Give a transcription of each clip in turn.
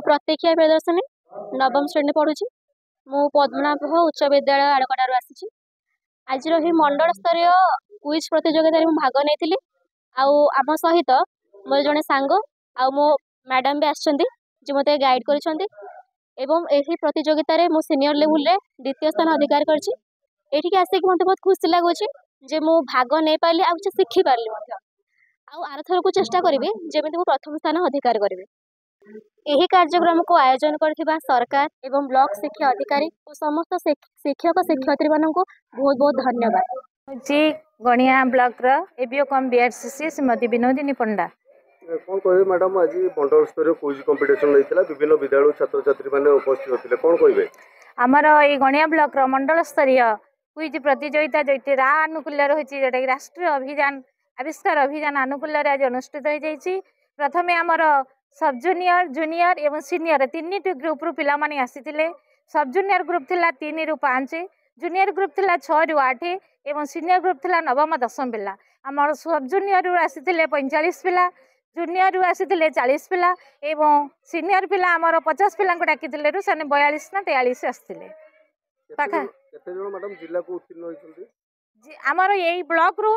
प्रतीक्षा प्रियदर्शनी नवम श्रेणी पढ़ुची। मु पद्मनाभ उच्च विद्यालय आड़कटारू आसी। आज मंडल स्तरीय क्विज प्रतियोगिता भाग नहीं आम सहित मोर जड़े सांग आ मो मैडम भी आसछंती जे मते गाइड करिसंती एवं एही प्रतियोगिता रे मु सीनियर लेवल रे द्वितीय स्थान अधिकार करछि। एठिके आसिक मते बहुत खुशी लागुछि जे मु भाग नै पाली आ कुछ सिखि पारली मते आ आर थर को चेष्टा करिवे जेमिति मु प्रथम स्थान अधिकार करिवे। एही कार्यक्रम को आयोजन करथिबा सरकार एवं ब्लॉक शिक्षा अधिकारी और समस्त शिक्षक शिक्षयित्री माननको बहुत बहुत धन्यवाद। जी गणिया ब्लॉक रो एबीओ कम बीआरसीसी श्रीमती विनोदिनी पंडा। कौन कहे मैडम आज मंडल स्तर क्विज कंपटीशन होता विभिन्न विद्यालय छात्र छात्री मैंने उपस्थित होते कौन कहे आमर ये गणिया ब्लॉक रो मंडल स्तरीय क्विज प्रतियोगिता जो रा आनुकूल्य रही जोटा कि राष्ट्रीय अभियान आविष्कार अभियान आनुकूल्य आज अनुष्ठित हो जाइए। प्रथमे आमर सब जूनियर जूनियर एवं सीनियर तीन ग्रुप रु पिला माने आसीथिले। सब जूनियर ग्रुप थिला 3 रु 5, जूनियर ग्रुप थिला 6 रु 8 एवं सीनियर ग्रुप थिला नवम दशम पिला। आमर सब जूनियर रु आसीथिले 45 पिला, जूनियर रु आसीथिले 40 पिला एवं सीनियर पिला आमर 50 पिला को डाकिथिले रु सने 42 ना 43 आसीथिले। पाखा केते जण मैडम जिला को उत्तीर्ण होइछन्ती आमर एई ब्लॉक रु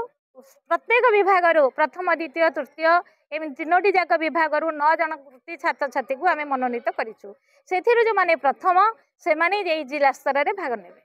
प्रत्येक विभाग रु प्रथम द्वितीय तृतीय एवं 3टी जाक विभाग रु 9 जन कृति छात्र छात्री को आमे मनोनीत करिछु। सेथिरु जो माने प्रथम से माने एई जिला स्तर रे भाग नेबे।